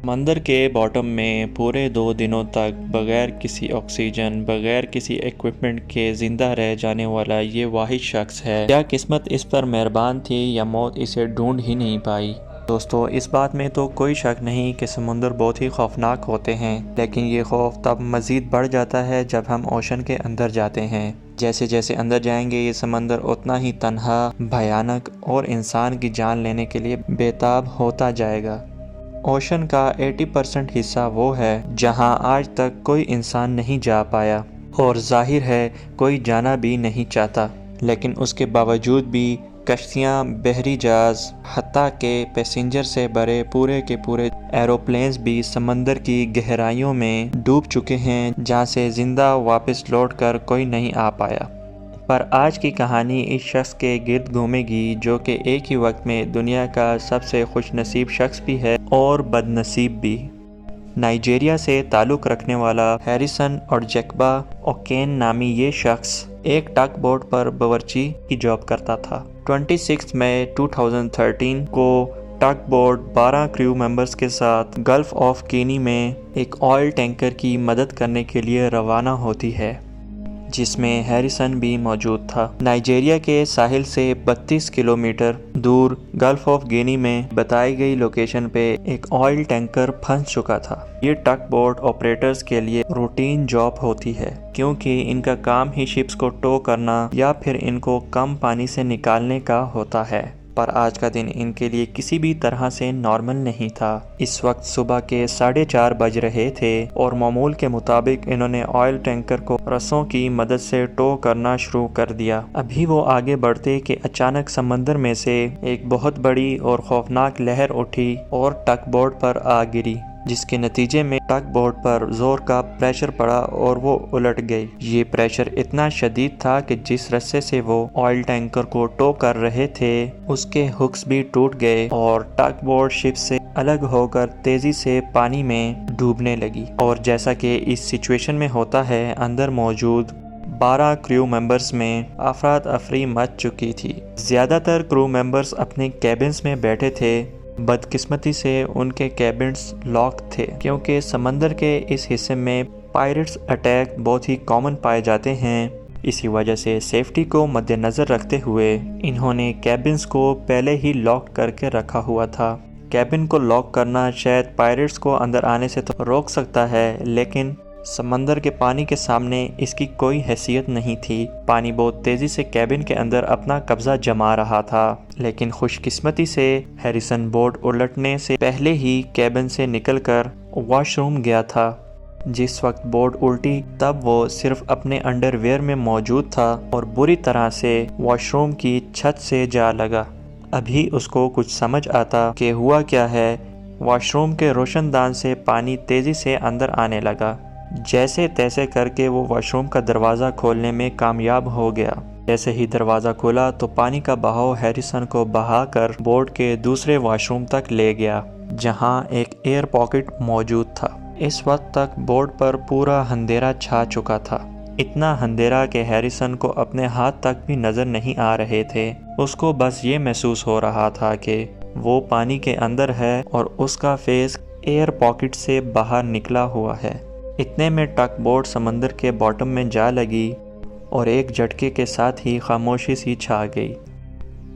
समंदर के बॉटम में पूरे 2 दिनों तक बगैर किसी ऑक्सीजन, बगैर किसी इक्विपमेंट के ज़िंदा रह जाने वाला ये वाहिद शख्स है। क्या किस्मत इस पर मेहरबान थी या मौत इसे ढूंढ ही नहीं पाई। दोस्तों, इस बात में तो कोई शक नहीं कि समुंदर बहुत ही खौफनाक होते हैं, लेकिन ये खौफ तब मज़ीद बढ़ जाता है जब हम ओशन के अंदर जाते हैं। जैसे जैसे अंदर जाएंगे ये समंदर उतना ही तन्हा, भयानक और इंसान की जान लेने के लिए बेताब होता जाएगा। ओशन का 80% हिस्सा वो है जहां आज तक कोई इंसान नहीं जा पाया और जाहिर है कोई जाना भी नहीं चाहता, लेकिन उसके बावजूद भी कश्तियाँ, बहरी जहाज़, हत्ता के पैसेंजर से भरे पूरे के पूरे एरोप्लेन्स भी समंदर की गहराइयों में डूब चुके हैं, जहां से ज़िंदा वापस लौट कर कोई नहीं आ पाया। पर आज की कहानी इस शख्स के गिर्द घूमेगी जो कि एक ही वक्त में दुनिया का सबसे खुशनसीब शख्स भी है और बदनसीब भी। नाइजीरिया से ताल्लुक़ रखने वाला हैरिसन और जैकबा ओकेन नामी ये शख्स एक टग बोट पर बावर्ची की जॉब करता था। 26 मई 2013 को टग बोट 12 क्रू मेंबर्स के साथ गल्फ ऑफ गिनी में एक ऑयल टैंकर की मदद करने के लिए रवाना होती है, जिसमें हैरिसन भी मौजूद था। नाइजीरिया के साहिल से 32 किलोमीटर दूर गल्फ ऑफ गिनी में बताई गई लोकेशन पे एक ऑयल टैंकर फंस चुका था। ये टग बोट ऑपरेटर्स के लिए रूटीन जॉब होती है, क्योंकि इनका काम ही शिप्स को टो करना या फिर इनको कम पानी से निकालने का होता है। पर आज का दिन इनके लिए किसी भी तरह से नॉर्मल नहीं था। इस वक्त सुबह के 4:30 बज रहे थे और मामूल के मुताबिक इन्होंने ऑयल टैंकर को रस्सों की मदद से टो करना शुरू कर दिया। अभी वो आगे बढ़ते कि अचानक समंदर में से एक बहुत बड़ी और खौफनाक लहर उठी और टग बोट पर आ गिरी, जिसके नतीजे में टग बोट पर जोर का प्रेशर पड़ा और वो उलट गई। ये प्रेशर इतना शदीद था कि जिस रस्से से वो ऑयल टैंकर को टो कर रहे थे उसके हुक्स भी टूट गए और टग बोट शिप से अलग होकर तेजी से पानी में डूबने लगी। और जैसा कि इस सिचुएशन में होता है, अंदर मौजूद 12 क्रू मेंबर्स में अफरात अफरी मच चुकी थी। ज़्यादातर क्रू मेंबर्स अपने कैबिन्स में बैठे थे। बदकिस्मती से उनके कैबिन्स लॉक थे, क्योंकि समंदर के इस हिस्से में पायरेट्स अटैक बहुत ही कॉमन पाए जाते हैं। इसी वजह से सेफ्टी को मद्देनज़र रखते हुए इन्होंने कैबिन्स को पहले ही लॉक करके रखा हुआ था। कैबिन को लॉक करना शायद पायरेट्स को अंदर आने से तो रोक सकता है, लेकिन समंदर के पानी के सामने इसकी कोई हैसियत नहीं थी। पानी बहुत तेज़ी से कैबिन के अंदर अपना कब्जा जमा रहा था, लेकिन खुशकिस्मती से हैरिसन बोट उलटने से पहले ही कैबिन से निकलकर वॉशरूम गया था। जिस वक्त बोट उल्टी तब वो सिर्फ अपने अंडरवियर में मौजूद था और बुरी तरह से वॉशरूम की छत से जा लगा। अभी उसको कुछ समझ आता कि हुआ क्या है। वॉशरूम के रोशनदान से पानी तेज़ी से अंदर आने लगा। जैसे तैसे करके वो वॉशरूम का दरवाज़ा खोलने में कामयाब हो गया। जैसे ही दरवाज़ा खोला तो पानी का बहाव हैरिसन को बहाकर बोट के दूसरे वॉशरूम तक ले गया, जहां एक एयर पॉकेट मौजूद था। इस वक्त तक बोट पर पूरा अंधेरा छा चुका था। इतना अंधेरा कि हैरिसन को अपने हाथ तक भी नज़र नहीं आ रहे थे। उसको बस ये महसूस हो रहा था कि वो पानी के अंदर है और उसका फेस एयर पॉकेट से बाहर निकला हुआ है। इतने में टग बोट समंदर के बॉटम में जा लगी और एक झटके के साथ ही खामोशी सी छा गई।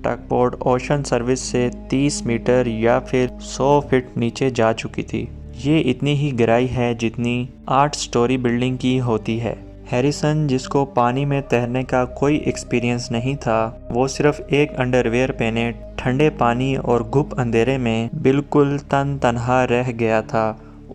टग बोट ओशन सर्विस से 30 मीटर या फिर 100 फीट नीचे जा चुकी थी। ये इतनी ही गहराई है जितनी 8 स्टोरी बिल्डिंग की होती है। हैरिसन, जिसको पानी में तैरने का कोई एक्सपीरियंस नहीं था, वो सिर्फ एक अंडरवियर पहने ठंडे पानी और घुप अंधेरे में बिल्कुल तन्हा रह गया था।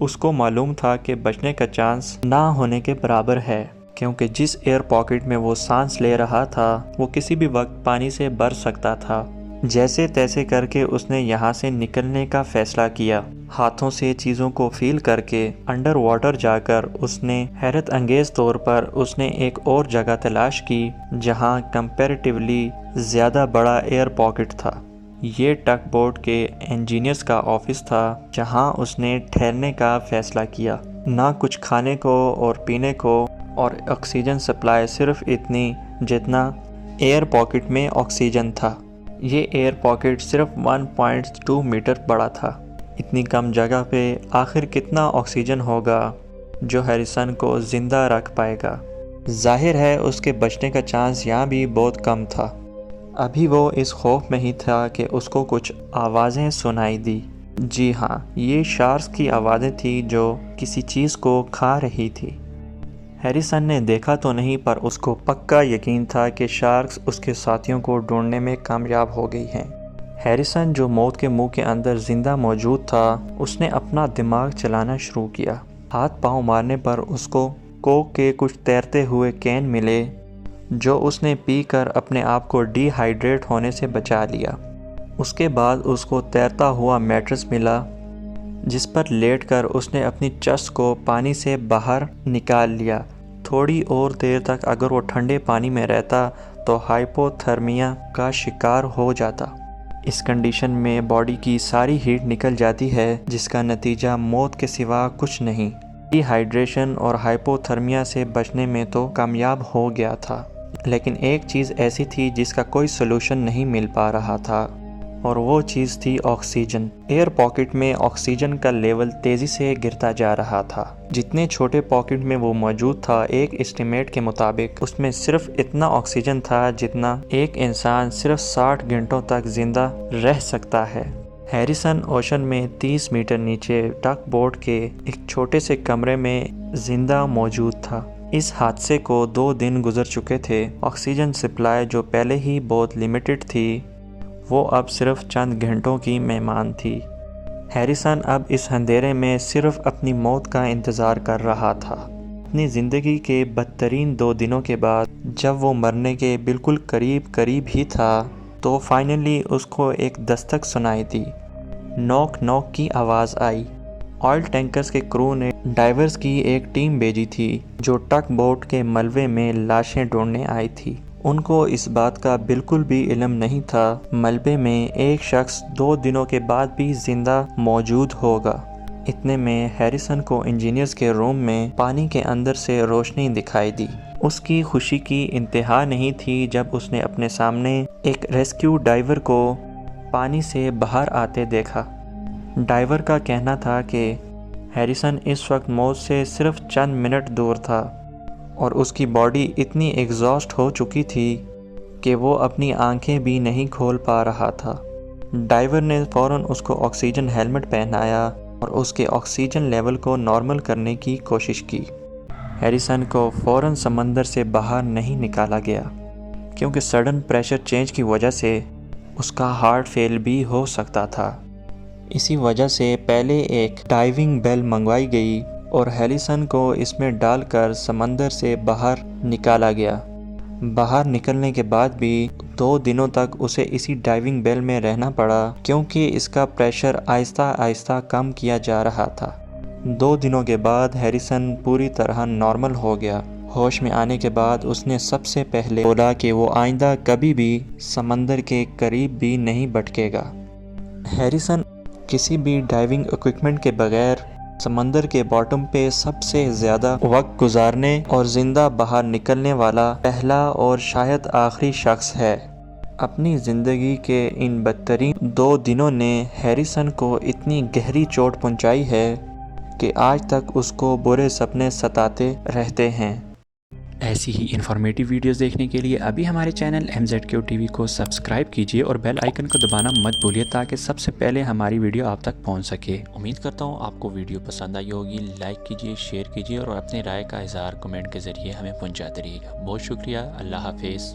उसको मालूम था कि बचने का चांस ना होने के बराबर है, क्योंकि जिस एयर पॉकेट में वो सांस ले रहा था वो किसी भी वक्त पानी से भर सकता था। जैसे तैसे करके उसने यहाँ से निकलने का फैसला किया। हाथों से चीज़ों को फील करके अंडर वाटर जाकर उसने हैरत अंगेज तौर पर उसने एक और जगह तलाश की जहाँ कंपैरेटिवली ज़्यादा बड़ा एयर पॉकेट था। ये टग बोट के इंजीनियर्स का ऑफिस था, जहां उसने ठहरने का फैसला किया। ना कुछ खाने को और पीने को और ऑक्सीजन सप्लाई सिर्फ इतनी जितना एयर पॉकेट में ऑक्सीजन था। ये एयर पॉकेट सिर्फ 1.2 मीटर बड़ा था। اتنی کم جگہ پہ آخر کتنا آکسیجن ہوگا جو ہیریسن کو زندہ رکھ پائے گا؟ ظاہر ہے اس کے بچنے کا چانس یہاں بھی بہت کم تھا۔ ابھی وہ اس خوف میں ہی تھا کہ اس کو کچھ آوازیں سنائی دی۔ جی ہاں، یہ شارکس کی آوازیں تھیں جو کسی چیز کو کھا رہی تھی۔ ہیریسن نے دیکھا تو نہیں، پر اس کو پکا یقین تھا کہ شارکس اس کے ساتھیوں کو ڈھونڈنے میں کامیاب ہو گئی ہیں۔ ہیریسن جو موت کے منہ کے اندر زندہ موجود تھا، اس نے اپنا دماغ چلانا شروع کیا۔ ہاتھ پاؤں مارنے پر اس کو کوک کے کچھ تیرتے ہوئے کین ملے جو اس نے پی کر اپنے آپ کو ڈی ہائیڈریٹ ہونے سے بچا لیا۔ اس کے بعد اس کو تیرتا ہوا میٹرس ملا جس پر لیٹ کر اس نے اپنی چست کو پانی سے باہر نکال لیا۔ تھوڑی اور دیر تک اگر وہ ٹھنڈے پانی میں رہتا تو ہائپوتھرمیا کا شکار ہو جاتا۔ اس کنڈیشن میں باڈی کی ساری ہیٹ نکل جاتی ہے جس کا نتیجہ موت کے سوا کچھ نہیں۔ ڈی ہائیڈریشن اور ہائپوتھرمیا سے بچنے میں تو کامیاب ہو گیا تھا، لیکن ایک چیز ایسی تھی جس کا کوئی سلوشن نہیں مل پا رہا تھا، اور وہ چیز تھی آکسیجن۔ ایئر پاکٹ میں آکسیجن کا لیول تیزی سے گرتا جا رہا تھا۔ جتنے چھوٹے پاکٹ میں وہ موجود تھا، ایک اسٹیمیٹ کے مطابق اس میں صرف اتنا آکسیجن تھا جتنا ایک انسان صرف 60 گھنٹوں تک زندہ رہ سکتا ہے۔ ہیریسن اوشن میں 30 میٹر نیچے ٹگ بوٹ کے ایک چھوٹے سے کمرے میں زندہ موجود تھا۔ اس حادثے کو 2 دن گزر چکے تھے۔ آکسیجن سپلائی جو پہلے ہی بہت لمیٹڈ تھی، وہ اب صرف چند گھنٹوں کی مہمان تھی۔ ہیریسن اب اس اندھیرے میں صرف اپنی موت کا انتظار کر رہا تھا۔ اپنی زندگی کے بدترین 2 دنوں کے بعد جب وہ مرنے کے بالکل قریب ہی تھا تو فائنلی اس کو ایک دستک سنائی دی۔ نوک نوک کی آواز آئی۔ آئل ٹینکرز کے کرو نے ڈائیورز کی ایک ٹیم بھیجی تھی جو ٹگ بوٹ کے ملبے میں لاشیں ڈھونڈنے آئی تھی۔ ان کو اس بات کا بالکل بھی علم نہیں تھا ملبے میں ایک شخص 2 دنوں کے بعد بھی زندہ موجود ہوگا۔ اتنے میں ہیریسن کو انجینئرز کے روم میں پانی کے اندر سے روشنی دکھائی دی۔ اس کی خوشی کی انتہا نہیں تھی جب اس نے اپنے سامنے ایک ریسکیو ڈائیور کو پانی سے باہر آتے دیکھا۔ ڈائیور کا کہنا تھا کہ ہیریسن اس وقت موت سے صرف چند منٹ دور تھا اور اس کی باڈی اتنی ایگزاسٹ ہو چکی تھی کہ وہ اپنی آنکھیں بھی نہیں کھول پا رہا تھا۔ ڈائیور نے فوراً اس کو آکسیجن ہیلمٹ پہنایا اور اس کے آکسیجن لیول کو نارمل کرنے کی کوشش کی۔ ہیریسن کو فوراً سمندر سے باہر نہیں نکالا گیا کیونکہ سڈن پریشر چینج کی وجہ سے اس کا ہارٹ فیل بھی ہو سکتا تھا۔ اسی وجہ سے پہلے ایک ڈائیونگ بیل منگوائی گئی اور ہیریسن کو اس میں ڈال کر سمندر سے باہر نکالا گیا۔ باہر نکلنے کے بعد بھی 2 دنوں تک اسے اسی ڈائیونگ بیل میں رہنا پڑا کیونکہ اس کا پریشر آہستہ آہستہ کم کیا جا رہا تھا۔ 2 دنوں کے بعد ہیریسن پوری طرح نارمل ہو گیا۔ ہوش میں آنے کے بعد اس نے سب سے پہلے بولا کہ وہ آئندہ کبھی بھی سمندر کے قریب بھی نہیں بھٹکے گا۔ ہیریسن کسی بھی ڈائیونگ اکوپمنٹ کے بغیر سمندر کے باٹم پہ سب سے زیادہ وقت گزارنے اور زندہ باہر نکلنے والا پہلا اور شاید آخری شخص ہے۔ اپنی زندگی کے ان بدترین 2 دنوں نے ہیریسن کو اتنی گہری چوٹ پہنچائی ہے کہ آج تک اس کو برے سپنے ستاتے رہتے ہیں۔ ایسی ہی انفارمیٹیو ویڈیوز دیکھنے کے لیے ابھی ہمارے چینل MZQ TV کو سبسکرائب کیجیے اور بیل آئیکن کو دبانا مت بھولیے تاکہ سب سے پہلے ہماری ویڈیو آپ تک پہنچ سکے۔ امید کرتا ہوں آپ کو ویڈیو پسند آئی ہوگی۔ لائک کیجیے، شیئر کیجیے اور اپنے رائے کا اظہار کمنٹ کے ذریعے ہمیں پہنچاتے رہیے گا۔ بہت شکریہ۔ اللہ حافظ۔